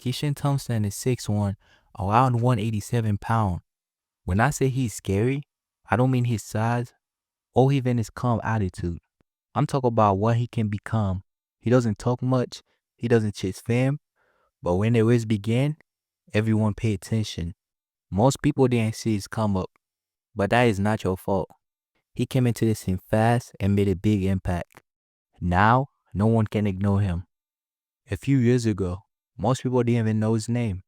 Kishane Thompson is 6'1", around 187 pounds. When I say he's scary, I don't mean his size or even his calm attitude. I'm talking about what he can become. He doesn't talk much, he doesn't chase fame, but when the race began, everyone paid attention. Most people didn't see his come up, but that is not your fault. He came into this scene fast and made a big impact. Now, no one can ignore him. A few years ago, most people didn't even know his name,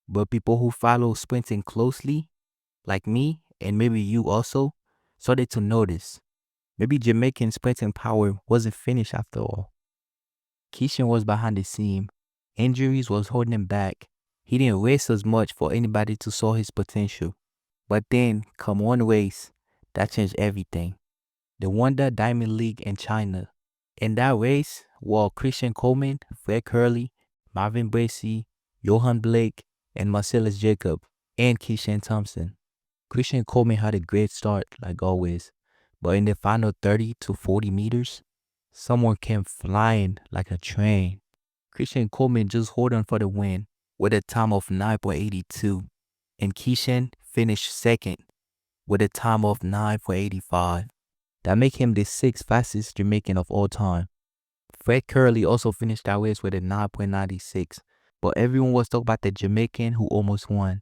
but people who follow sprinting closely, like me and maybe you also, started to notice. Maybe Jamaican sprinting power wasn't finished after all. Kishane was behind the scene. Injuries was holding him back. He didn't race as much for anybody to saw his potential. But then, come one race, that changed everything. The Wonder Diamond League in China. In that race, were Christian Coleman, Fred Curley, Marvin Bracey, Johan Blake, and Marcellus Jacob, and Kishane Thompson. Christian Coleman had a great start, like always, but in the final 30 to 40 meters, someone came flying like a train. Christian Coleman just hold on for the win with a time of 9.82, and Kishane finished second with a time of 9.85. That make him the 6th fastest Jamaican of all time. Fred Curley also finished that race with a 9.96, but everyone was talking about the Jamaican who almost won.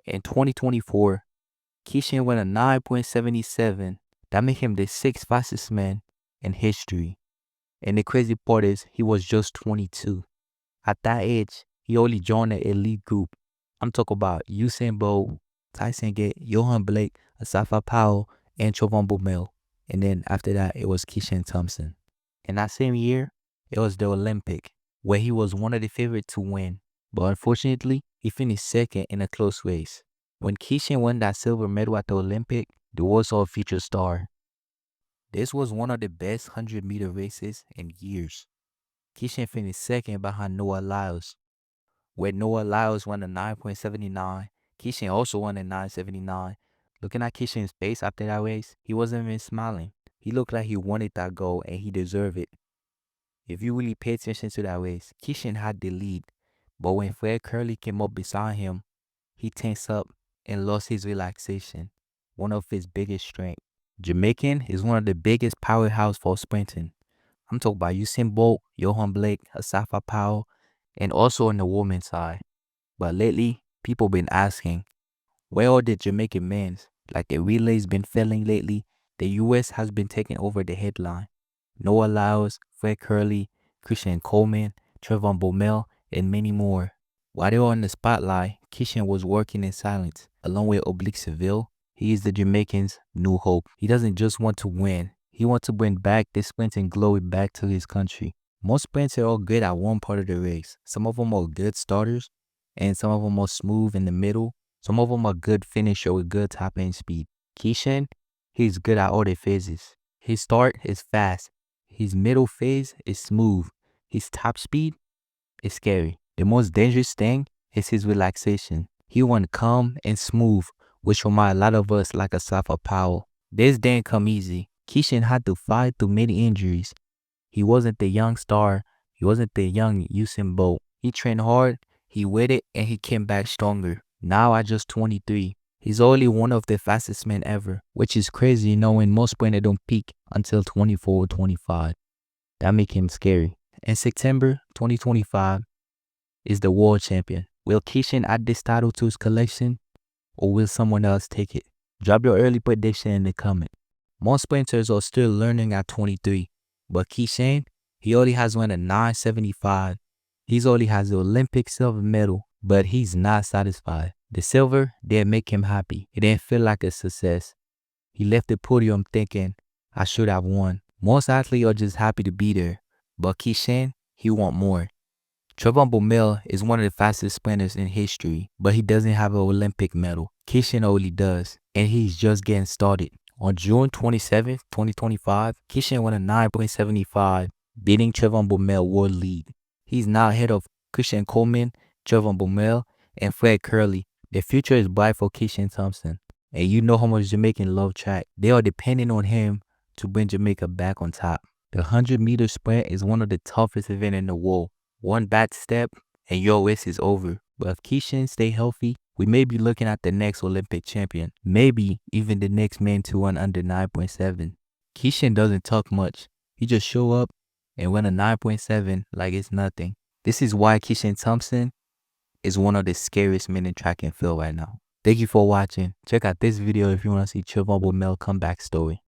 In 2024, Kishane won a 9.77. That made him the 6th fastest man in history. And the crazy part is, he was just 22. At that age, he only joined the elite group. I'm talking about Usain Bolt, Tyson Gate, Johan Blake, Asafa Powell, and Trevon Bumel. And then after that, it was Kishane Thompson. In that same year, it was the Olympic, where he was one of the favorites to win. But unfortunately, he finished second in a close race. When Kishane won that silver medal at the Olympic, the world saw a future star. This was one of the best 100-meter races in years. Kishane finished second behind Noah Lyles. When Noah Lyles won a 9.79, Kishane also won a 9.79. Looking at Kishane's face after that race, he wasn't even smiling. He looked like he wanted that goal and he deserved it. If you really pay attention to that race, Kishane had the lead, but when Fred Curley came up beside him, he tensed up and lost his relaxation, one of his biggest strengths. Jamaican is one of the biggest powerhouse for sprinting. I'm talking about Usain Bolt, Johan Blake, Asafa Powell, and also on the women's side. But lately, people been asking, where are the Jamaican men? Like the relay's been failing lately, the US has been taking over the headline. Noah Lyles, Fred Curley, Christian Coleman, Trevon Bumel, and many more. While they were on the spotlight, Kishane was working in silence. Along with Oblique Seville, he is the Jamaicans' new hope. He doesn't just want to win. He wants to bring back this sprinting glory back to his country. Most sprinters are good at one part of the race. Some of them are good starters, and some of them are smooth in the middle. Some of them are good finisher with good top end speed. Kishane, he's good at all the phases. His start is fast. His middle phase is smooth. His top speed is scary. The most dangerous thing is his relaxation. He went calm and smooth, which remind a lot of us like Asafa Powell. This didn't come easy. Kishane had to fight through many injuries. He wasn't the young star. He wasn't the young Usain Bolt. He trained hard, he waited, and he came back stronger. Now at just 23, he's only one of the fastest men ever, which is crazy knowing most sprinters don't peak until 24 or 25. That make him scary. In September 2025 is the world champion. Will Kishane add this title to his collection, or will someone else take it? Drop your early prediction in the comment. Most sprinters are still learning at 23, but Kishane, he already has won a 9.75. He already has the Olympic silver medal, but he's not satisfied. The silver didn't make him happy. It didn't feel like a success. He left the podium thinking, I should have won. Most athletes are just happy to be there, but Kishane, he want more. Trevon Bumel is one of the fastest sprinters in history, but he doesn't have an Olympic medal. Kishane only does, and he's just getting started. On June 27, 2025, Kishane won a 9.75, beating Trevon Bumel world lead. He's now ahead of Christian Coleman, Trevon Bumel, and Fred Curley. The future is bright for Kishane Thompson. And you know how much Jamaican love track. They are depending on him to bring Jamaica back on top. The 100-meter sprint is one of the toughest events in the world. One bad step and your race is over. But if Kishane stay healthy, we may be looking at the next Olympic champion, maybe even the next man to run under 9.7. Kishane doesn't talk much. He just show up and run a 9.7 like it's nothing. This is why Kishane Thompson is one of the scariest men in track and field right now. Thank you for watching. Check out this video if you want to see Trevor Mel comeback story.